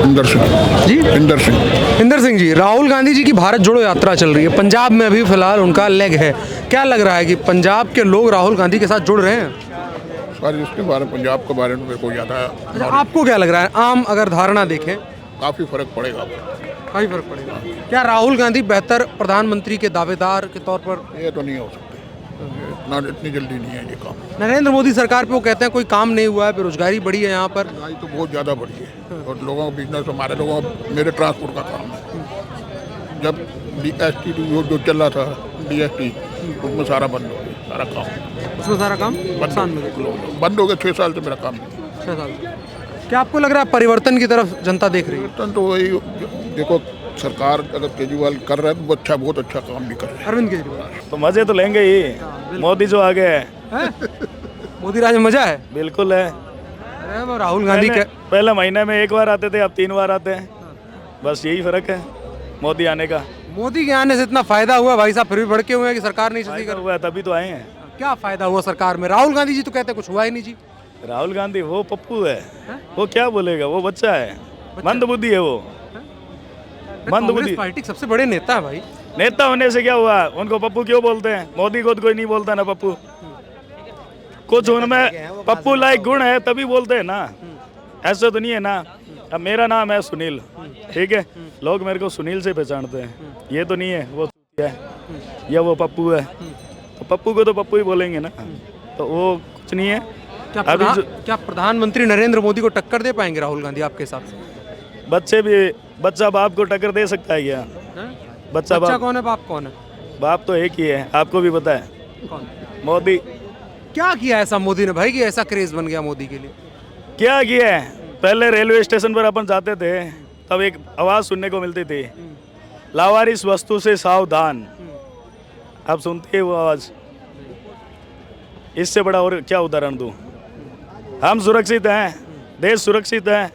इंदर सिंह जी इंदर सिंह जी, राहुल गांधी जी की भारत जोड़ो यात्रा चल रही है, पंजाब में अभी फिलहाल उनका लेग है। क्या लग रहा है कि पंजाब के लोग राहुल गांधी के साथ जुड़ रहे हैं? सर इसके बारे में, पंजाब के बारे में मेरे को ज़्यादा अच्छा, आपको क्या लग रहा है, आम अगर धारणा देखें काफ़ी फर्क पड़ेगा। काफी फर्क पड़ेगा? क्या राहुल गांधी बेहतर प्रधानमंत्री के दावेदार के तौर पर? ये तो नहीं हो सकते, इतनी जल्दी नहीं है ये काम। नरेंद्र मोदी सरकार पे वो कहते हैं कोई काम नहीं हुआ है, बेरोजगारी बढ़ी है यहाँ पर। महंगाई तो बहुत ज़्यादा बढ़ी है और लोगों का बिजनेस, हमारे लोगों का, मेरे ट्रांसपोर्ट का काम है। जब DST जो चल रहा था, DST, उसमें सारा बंद हो गया, सारा काम उसमें सारा काम बंद हो गया। 6 साल से मेरा काम नहीं। 6 साल। क्या आपको लग रहा है परिवर्तन की तरफ जनता देख रही है? परिवर्तन तो वही, देखो सरकार अगर केजरीवाल कर रहा है तो वो अच्छा, बहुत अच्छा काम भी कर रहा है। अरविंद केजरीवाल तो मजे तो लेंगे ही, मोदी जो आगे है। मोदी राज में मजा है। बिल्कुल है। अरे वो राहुल गांधी पहले महीने में 1 बार आते थे, अब 3 बार आते हैं। बस यही फर्क है मोदी आने का। मोदी के आने से इतना फायदा हुआ भाई साहब, फिर भी भड़के हुए हैं कि सरकार नहीं सही कर हुआ है, तभी तो आए हैं। क्या फायदा हुआ सरकार में? राहुल गांधी जी तो कहते हैं कुछ हुआ ही नहीं जी। राहुल गांधी वो पप्पू है, वो क्या बोलेगा, वो बच्चा है, मंद बुद्धि है वो। मंद बुद्धि। पार्टी के सबसे बड़े नेता है भाई। नेता होने से क्या हुआ, उनको पप्पू क्यों बोलते हैं? मोदी को तो कोई नहीं बोलता ना पप्पू। कुछ उनमें पप्पू लाइक गुण है तभी बोलते हैं ना, ऐसे तो नहीं है ना। अब मेरा नाम है सुनील, ठीक है, लोग मेरे को सुनील से पहचानते हैं। ये तो नहीं है वो है या वो पप्पू है, तो पप्पू को तो पप्पू ही बोलेंगे ना, तो वो कुछ नहीं है। क्या प्रधानमंत्री नरेंद्र मोदी को टक्कर दे पाएंगे राहुल गांधी आपके हिसाब से? बच्चा बाप को टक्कर दे सकता है क्या? बच्चा कौन है, बाप कौन है? बाप तो एक ही है, आपको भी पता है, कौन? मोदी। क्या किया ऐसा मोदी ने भाई कि ऐसा क्रेज बन गया मोदी के लिए? क्या किया है? पहले रेलवे स्टेशन पर अपन जाते थे तब एक आवाज सुनने को मिलती थी, लावारिस वस्तु से सावधान। आप सुनते हैं वो आवाज? इससे बड़ा और क्या उदाहरण दूं? हम सुरक्षित हैं, देश सुरक्षित है,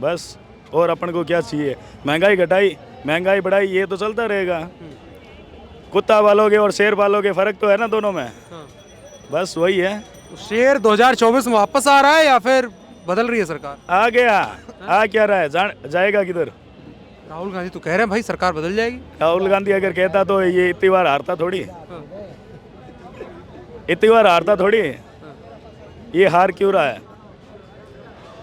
बस। और अपन को क्या चाहिए? महंगाई घटाई, महंगाई बढ़ाई, ये तो चलता रहेगा। कुत्ता पालोगे और शेर पालोगे, फर्क तो है ना दोनों में। बस वही है। शेर 2024 में वापस आ रहा है या फिर बदल रही है सरकार? आ गया, आ क्या रहा है, जाएगा किधर? राहुल गांधी तो कह रहे हैं भाई सरकार बदल जाएगी। राहुल गांधी अगर कहता तो ये इतनी बार हारता थोड़ी, इतनी बार हारता थोड़ी। ये हार क्यों रहा है?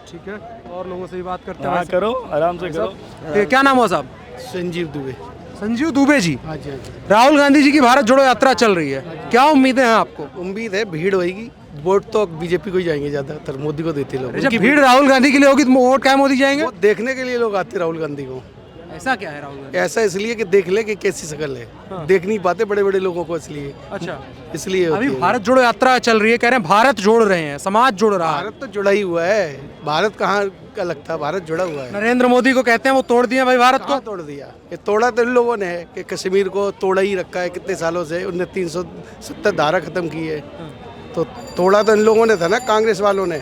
ठीक है, और लोगों से भी बात करते हैं। हाँ करो, आराम से करो। क्या नाम हो साहब? संजीव दुबे। संजीव दुबे जी, हाँ जी। राहुल गांधी जी की भारत जोड़ो यात्रा चल रही है, क्या उम्मीदें हैं आपको? उम्मीद है भीड़ होगी, वोट तो बीजेपी को ही जाएंगे, ज्यादातर मोदी को देते लोग। जब भीड़ राहुल गांधी के लिए होगी तो वोट क्या मोदी जाएंगे? वो देखने के लिए लोग आते राहुल गांधी को। ऐसा क्या है राहुल गांधी? ऐसा इसलिए कि देख ले कि कैसी शक्ल है। हाँ। देख नहीं पाते बड़े बड़े लोगों को, इसलिए। अच्छा, इसलिए अभी भारत जोड़ो यात्रा चल रही है, कह रहे हैं भारत जोड़ रहे हैं, समाज जोड़ रहा है। भारत तो जुड़ा ही हुआ है, भारत कहाँ का लगता है, भारत जुड़ा हुआ है। नरेंद्र मोदी को कहते हैं वो तोड़ दिया भाई भारत को। तोड़ दिया, ये तोड़ा तो इन लोगों ने है कि कश्मीर को तोड़ा ही रखा है कितने सालों से। उनने 370 धारा खत्म की है, तो तोड़ा तो इन लोगों ने था ना, कांग्रेस वालों ने।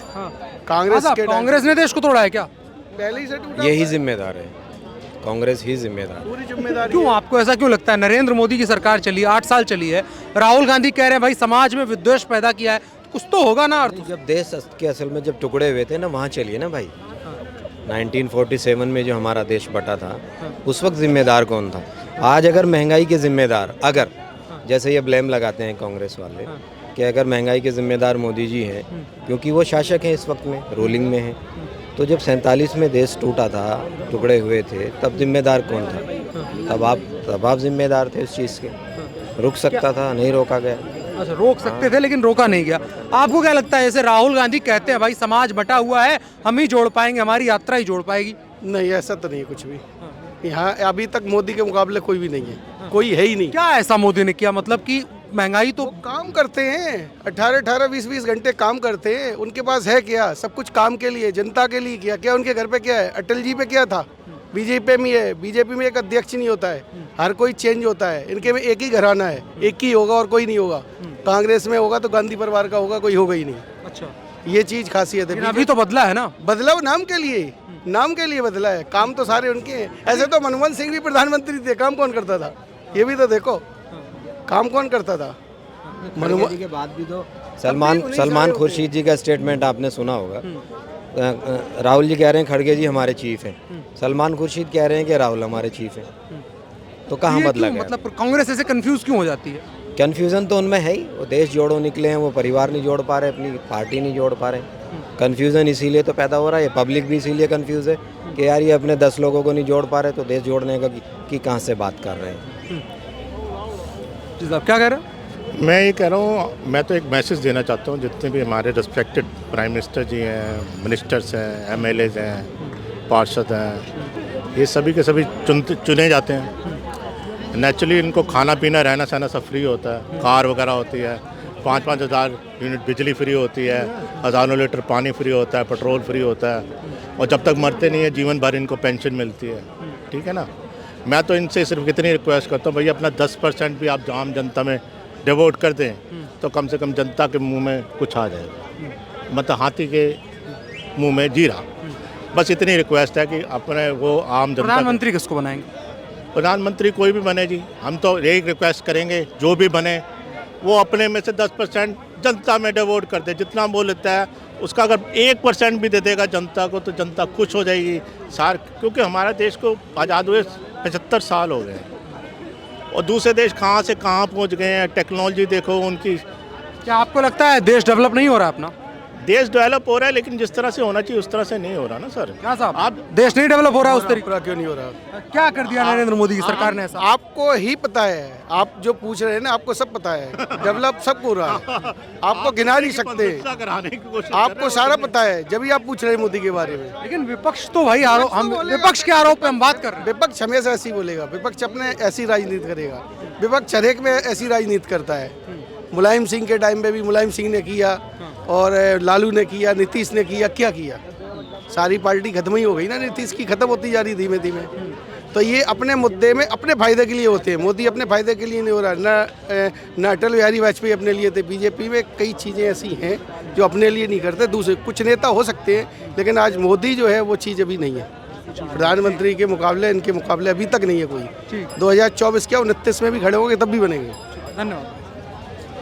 कांग्रेस ने देश को तोड़ा है क्या? पहले ही से टूटा। यही जिम्मेदार है, कांग्रेस ही जिम्मेदार। पूरी जिम्मेदारी। क्यों, आपको ऐसा क्यों लगता है? नरेंद्र मोदी की सरकार चली 8 साल चली है, राहुल गांधी कह रहे हैं भाई समाज में विद्वेष पैदा किया है, कुछ तो होगा ना अर्थ। जब देश के असल में जब टुकड़े हुए थे ना, वहाँ चलिए ना भाई। 1947 में जो हमारा देश बटा था, उस वक्त जिम्मेदार कौन था? आज अगर महंगाई के जिम्मेदार, अगर जैसे ये ब्लेम लगाते हैं कांग्रेस वाले कि अगर महंगाई के जिम्मेदार मोदी जी हैं, क्योंकि वो शासक हैं इस वक्त में, रूलिंग में हैं, तो जब 47 में देश टूटा था, टुकड़े हुए थे, तब जिम्मेदार कौन था? तब आप जिम्मेदार थे इस चीज़ के। रुक सकता था, नहीं रोका गया। अच्छा, रोक सकते थे लेकिन रोका नहीं गया। आपको क्या लगता है, जैसे राहुल गांधी कहते हैं भाई समाज बटा हुआ है, हम ही जोड़ पाएंगे, हमारी यात्रा ही जोड़ पाएगी? नहीं, ऐसा तो नहीं है कुछ भी। यहाँ अभी तक मोदी के मुकाबले कोई भी नहीं है, कोई है ही नहीं। क्या ऐसा मोदी ने किया, मतलब कि महंगाई तो काम करते हैं, 18-18, 20-20 घंटे काम करते हैं। उनके पास है क्या? सब कुछ काम के लिए, जनता के लिए किया। क्या उनके घर पे क्या है? अटल जी पे क्या था? बीजेपी में है, बीजेपी में एक अध्यक्ष नहीं होता है, हर कोई चेंज होता है। इनके में एक ही घराना है, एक ही होगा और कोई नहीं होगा। कांग्रेस में होगा तो गांधी परिवार का होगा, कोई होगा ही नहीं। अच्छा, ये चीज खासियत है। अभी तो बदला है ना? बदलाव नाम के लिए, नाम के लिए बदला है, काम तो सारे उनके हैं। ऐसे तो मनमोहन सिंह भी प्रधानमंत्री थे, काम कौन करता था? ये भी तो देखो, काम कौन करता था? मनमोहन के बाद भी तो सलमान खुर्शीद जी का स्टेटमेंट आपने सुना होगा राहुल जी कह रहे हैं खड़गे जी हमारे चीफ हैं, सलमान खुर्शीद कह रहे हैं कि राहुल हमारे चीफ हैं, तो कहाँ ये बदला क्यों? गया? मतलब कांग्रेस ऐसे कंफ्यूज क्यों हो जाती है? कन्फ्यूज़न तो उनमें है ही, वो देश जोड़ो निकले हैं, वो परिवार नहीं जोड़ पा रहे, अपनी पार्टी नहीं जोड़ पा रहे। कन्फ्यूज़न इसीलिए तो पैदा हो रहा है, ये पब्लिक भी इसीलिए कन्फ्यूज़ है कि यार ये अपने 10 लोगों को नहीं जोड़ पा रहे, तो देश जोड़ने का की कहाँ से बात कर रहे हैं। जी साहब क्या कह रहे हैं? मैं ये कह रहा हूँ, मैं तो एक मैसेज देना चाहता हूँ जितने भी हमारे रिस्पेक्टेड प्राइम मिनिस्टर जी हैं, मिनिस्टर्स हैं, एमएलएज हैं, पार्षद हैं, ये सभी के सभी चुने जाते हैं। नेचुरली इनको खाना पीना रहना सहना सब फ्री होता है, कार वगैरह होती है, 5-5 हज़ार यूनिट बिजली फ्री होती है, हज़ारों लीटर पानी फ्री होता है, पेट्रोल फ्री होता है, और जब तक मरते नहीं है जीवन भर इनको पेंशन मिलती है। ठीक है ना। मैं तो इनसे सिर्फ इतनी रिक्वेस्ट करता हूँ, भैया अपना 10% भी आप आम जनता में डिवोट कर दें तो कम से कम जनता के मुंह में कुछ आ जाएगा, मतलब हाथी के मुंह में जीरा। बस इतनी रिक्वेस्ट है कि अपने वो आम जनता, प्रधानमंत्री किसको बनाएंगे? प्रधानमंत्री कोई भी बने जी, हम तो यही रिक्वेस्ट करेंगे जो भी बने वो अपने में से 10% जनता में डिवोट कर दे। जितना वो लेता है उसका अगर 1% भी दे देगा जनता को तो जनता खुश हो जाएगी क्योंकि हमारा देश को आज़ाद हुए 75 साल हो गए हैं और दूसरे देश कहाँ से कहाँ पहुँच गए हैं। टेक्नोलॉजी देखो उनकी। क्या आपको लगता है देश डेवलप नहीं हो रहा अपना? देश डेवलप हो रहा है लेकिन जिस तरह से होना चाहिए उस तरह से नहीं हो रहा ना सर। क्या साहब आप देश नहीं डेवलप हो रहा है उस तरीके? पूरा क्यों नहीं हो रहा? क्या कर दिया नरेंद्र मोदी की सरकार ने ऐसा? आपको ही पता है, आप जो पूछ रहे हैं ना आपको सब पता है, डेवलप सब हो रहा है, आपको गिना नहीं सकते, कराने की कोशिश आपको सारा पता है जब भी आप पूछ रहे हैं मोदी के बारे में। लेकिन विपक्ष तो भाई आरोप, हम विपक्ष के आरोप पे हम बात कर रहे हैं। विपक्ष हमेशा ऐसी बोलेगा, विपक्ष अपने ऐसी राजनीति करेगा, विपक्ष हर एक में ऐसी राजनीति करता है। मुलायम सिंह के टाइम पे भी मुलायम सिंह ने किया और लालू ने किया, नीतीश ने किया, क्या किया? सारी पार्टी खत्म ही हो गई ना, नीतीश की खत्म होती जा रही धीमे धीमे। तो ये अपने मुद्दे में अपने फायदे के लिए होते हैं, मोदी अपने फायदे के लिए नहीं हो रहा। न अटल बिहारी वाजपेयी अपने लिए थे। बीजेपी में कई चीज़ें ऐसी हैं जो अपने लिए नहीं करते, दूसरे कुछ नेता हो सकते हैं लेकिन आज मोदी जो है वो चीज़ अभी नहीं है। प्रधानमंत्री के मुकाबले इनके मुकाबले अभी तक नहीं है कोई। 2024 क्या 29 में भी खड़े होंगे तब भी बनेंगे। धन्यवाद।